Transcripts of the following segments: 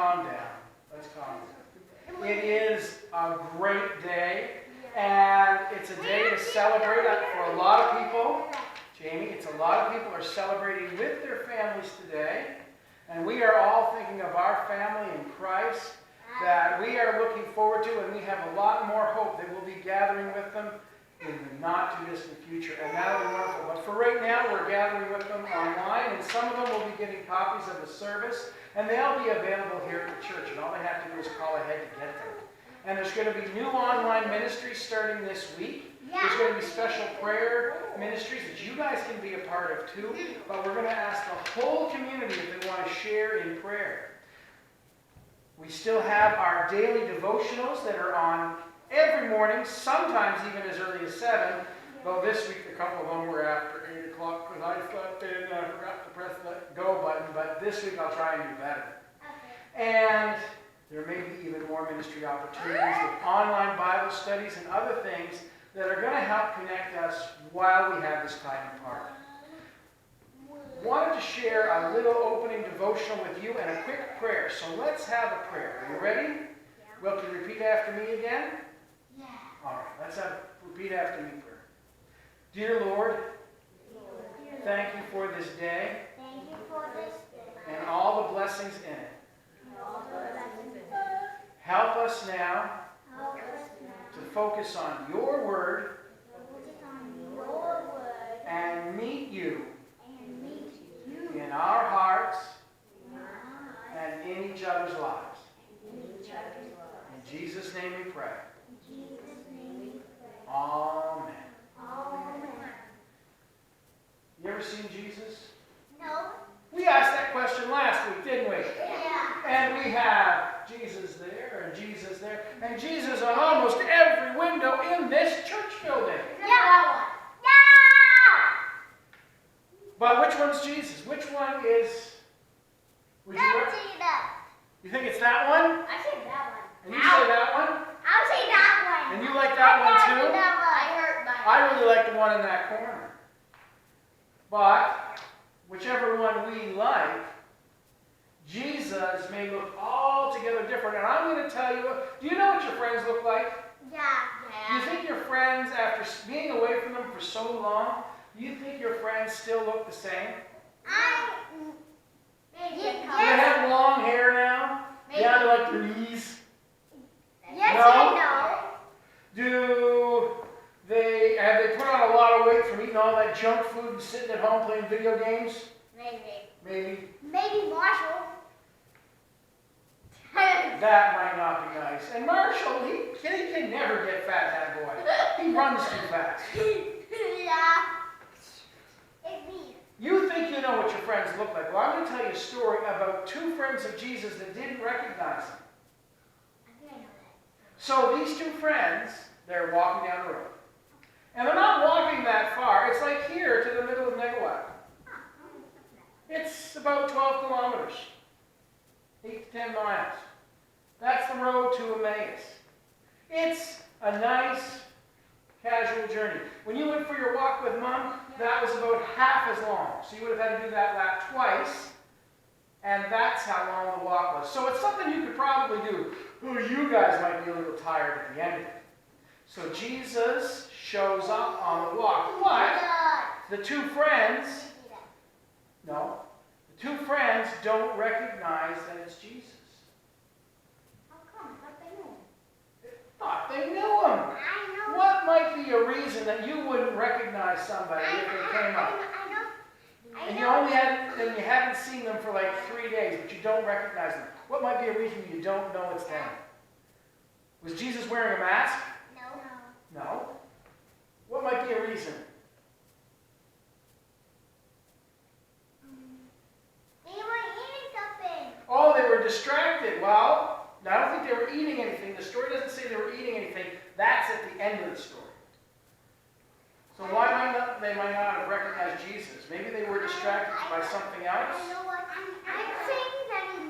calm down. Let's calm down. It is a great day, and it's a day to celebrate for a lot of people. Jamie, it's a lot of people are celebrating with their families today, and we are all thinking of our family in Christ that we are looking forward to, and we have a lot more hope that we'll be gathering with them in the not-too-distant future, and that'll be wonderful. But for right now, we're gathering with them online, and some of them will be getting copies of the service, and they'll be available here at the church, and all they have to do is call ahead to get them. And there's going to be new online ministries starting this week. There's going to be special prayer ministries that you guys can be a part of too, but we're going to ask the whole community if they want to share in prayer. We still have our daily devotionals that are on every morning, sometimes even as early as 7, though this week a couple of them were after 8 o'clock because I slept in and I forgot to press the go button, but this week I'll try and do better. And there may be even more ministry opportunities with online Bible studies and other things that are going to help connect us while we have this time apart. Wanted to share a little opening devotional with you and a quick prayer. So let's have a prayer. Are you ready? Will you repeat after me again? Yeah. All right, let's repeat after me prayer. Dear Lord, thank you for this day. Thank you for this day. And all the blessings in it. Help us now to focus on your word and meet you in our hearts and in each other's lives. In Jesus' name we pray. Amen. You ever seen Jesus? No. We asked that question last week, didn't we? Yeah. And we have Jesus there and Jesus there and Jesus on almost every window in this church building. Yeah. That one. But which one's Jesus? Which one is... That's Jesus. You think it's that one? I say that one. And you say that one? I'll say that one. And you like that one too? I heard that. I really like the one in that corner. But whichever one we like, Jesus may look altogether different. And I'm going to tell you, do you know what your friends look like? Yeah. Do you think your friends, after being away from them for so long, do you think your friends still look the same? Maybe. Do they have long hair now? Maybe. Down to like their knees? Yes No? and no. Have they put on a lot of weight from eating all that junk food and sitting at home playing video games? Maybe. Maybe Marshall. That might not be nice. And Marshall, he can never get fat, that boy. He runs too fast. Yeah. It's me. You think you know what your friends look like. Well, I'm going to tell you a story about two friends of Jesus that didn't recognize him. I think I know that. So these two friends, they're walking down the road. And they're not walking that far. It's like here to the middle of Negawac. It's about 12 kilometers. 8 to 10 miles. That's the road to Emmaus. It's a nice, casual journey. When you went for your walk with Mom, that was about half as long. So you would have had to do that lap twice, and that's how long the walk was. So it's something you could probably do. Oh, you guys might be a little tired at the end of it. So Jesus shows up on the walk. But the two friends, don't recognize that it's Jesus. How come? How they know? Thought they knew him. I know. What might be a reason that you wouldn't recognize somebody if they came up? I And know. you haven't seen them for like 3 days, but you don't recognize them. What might be a reason you don't know it's them? Was Jesus wearing a mask? No. No. What might be a reason? They were eating something. Oh, they were distracted. Well, I don't think they were eating anything. The story doesn't say they were eating anything. That's at the end of the story. So why might they might not have recognized Jesus? Maybe they were distracted by something else. I know what. I'm saying that he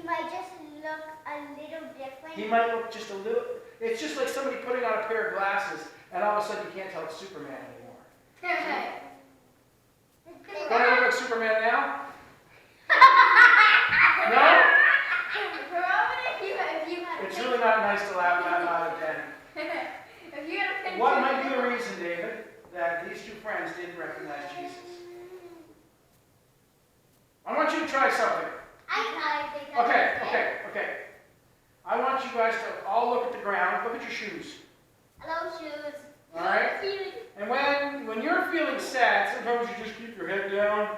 might just look a little different. He might look just a little... It's just like somebody putting on a pair of glasses and all of a sudden you can't tell it's Superman anymore. Don't I look like Superman now? try something. Okay. I want you guys to all look at the ground. Look at your shoes. Hello, shoes. All right? And when you're feeling sad, sometimes you just keep your head down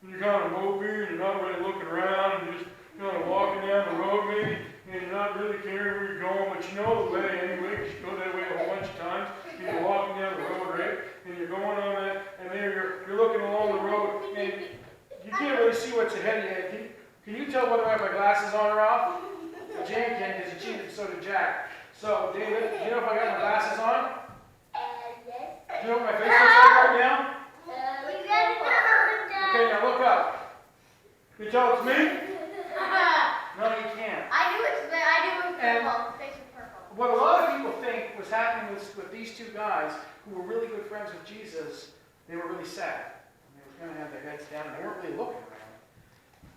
and you're kind of mopey and you're not really looking around and you're just kind of walking down the road maybe and you're not really caring where you're going, but you know the way anyway because you go that way a whole bunch of times and you're walking down the road, right? And you're going on that and then you're looking along the road and you can't really see what's ahead of you. Can you tell whether I have my glasses on or off? Well, Jan can because he cheated, so did Jack. So, David, do you know if I got my glasses on? Yes. Do you know what my face looks like right now? You got it on. Okay, now look up. Can you tell it's me? No, you can't. I knew it was purple. Face was purple. What a lot of people think was happening with these two guys who were really good friends with Jesus, they were really sad. They were kind of have their heads down and they weren't really looking around.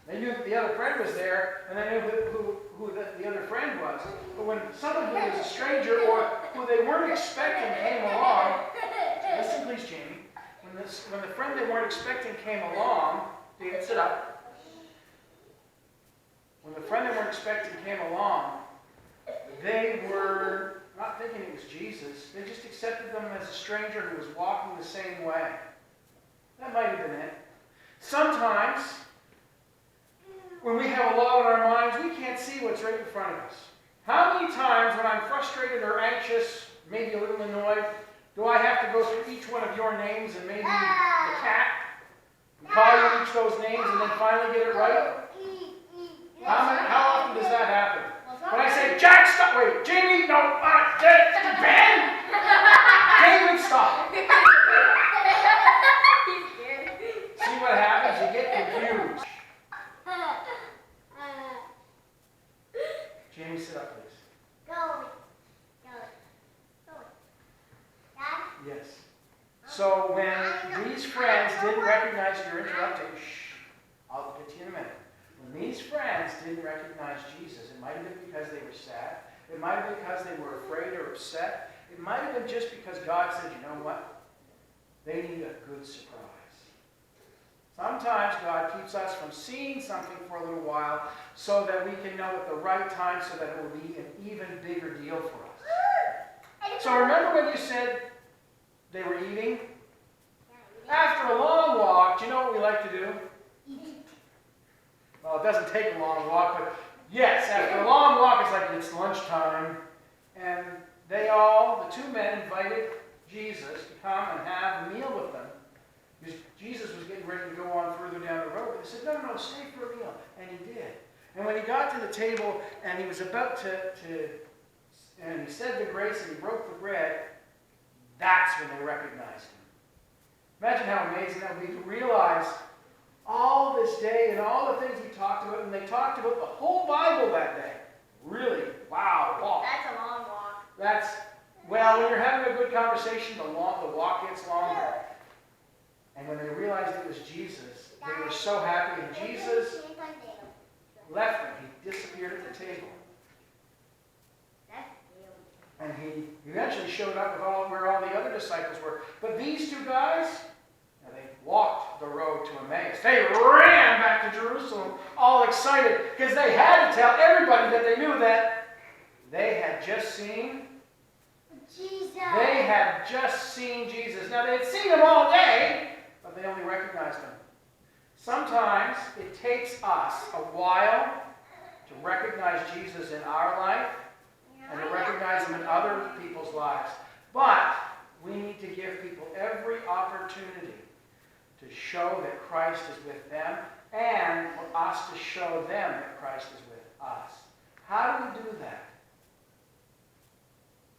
They knew that the other friend was there, and they knew who the other friend was. But when someone who was a stranger or who they weren't expecting came along, listen please, Jamie, when the friend they weren't expecting came along, David, sit up. When the friend they weren't expecting came along, they were not thinking it was Jesus. They just accepted them as a stranger who was walking the same way. That might have been it. Sometimes, when we have a lot on our minds, we can't see what's right in front of us. How many times when I'm frustrated or anxious, maybe a little annoyed, do I have to go through each one of your names and maybe the cat, and call you each of those names and then finally get it right? How often does that happen? When I say, Jack, stop, wait, Jamie, no, Ben, David, stop. See what happens? You get confused. Jamie, sit up, please. Go. Dad? Yes. So when these friends didn't recognize, you're interrupting, I'll get to you in a minute. When these friends didn't recognize Jesus, it might have been because they were sad. It might have been because they were afraid or upset. It might have been just because God said, you know what? They need a good surprise. Sometimes God keeps us from seeing something for a little while so that we can know at the right time so that it will be an even bigger deal for us. So remember when you said they were eating? After a long walk, do you know what we like to do? Well, it doesn't take a long walk, but yes, after a long walk, it's like it's lunchtime. And they all, the two men, invited Jesus to come and have a meal with them. Because Jesus was getting ready to go on further down the road. But they said, no, stay for a meal. And he did. And when he got to the table and he was about and he said the grace and he broke the bread, that's when they recognized him. Imagine how amazing that would be to realize all this day and all the things he talked about, and they talked about the whole Bible that day. Really, wow, walk. That's a long walk. Well, when you're having a good conversation, the walk gets longer. And when they realized it was Jesus, they were so happy. And Jesus left them. He disappeared at the table. And he eventually showed up with where all the other disciples were. But these two guys, they walked the road to Emmaus. They ran back to Jerusalem, all excited, because they had to tell everybody that they knew that they had just seen Jesus. They had just seen Jesus. Now, they had seen him all day, but they only recognized him. Sometimes it takes us a while to recognize Jesus in our life and to recognize him in other people's lives. But we need to give people every opportunity to show that Christ is with them and for us to show them that Christ is with us. How do we do that?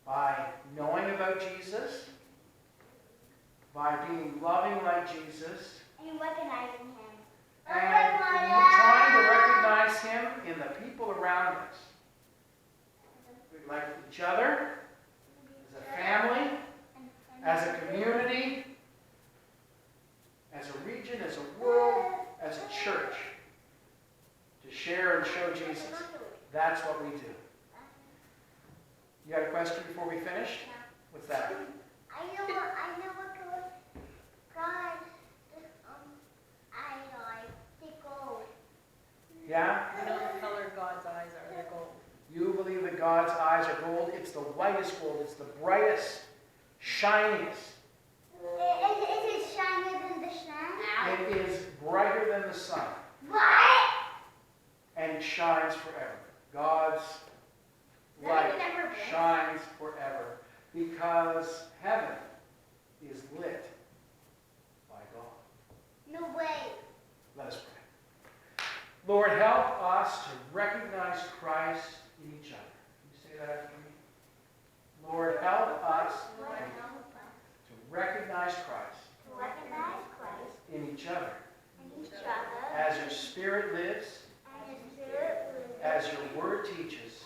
By knowing about Jesus, by being loving like Jesus, and recognizing him. and trying to recognize him in the people around us. Like each other, as a family, as a community, as a region, as a world, as a church. To share and show Jesus. That's what we do. You got a question before we finish? What's that? I know what God, I like the gold. Yeah? We know the color God's eyes are. They're gold. You believe that God's eyes are gold. It's the whitest gold. It's the brightest, shiniest. Is it shinier than the sun? It is brighter than the sun What? and shines forever. God's light shines forever because heaven is lit by God. No way. Let us pray. Lord, help us to recognize Christ in each other. Can you say that after me? Lord, help us to recognize Christ Recognize Christ in each other. in each other As your Spirit lives, as your spirit lives, as your word teaches,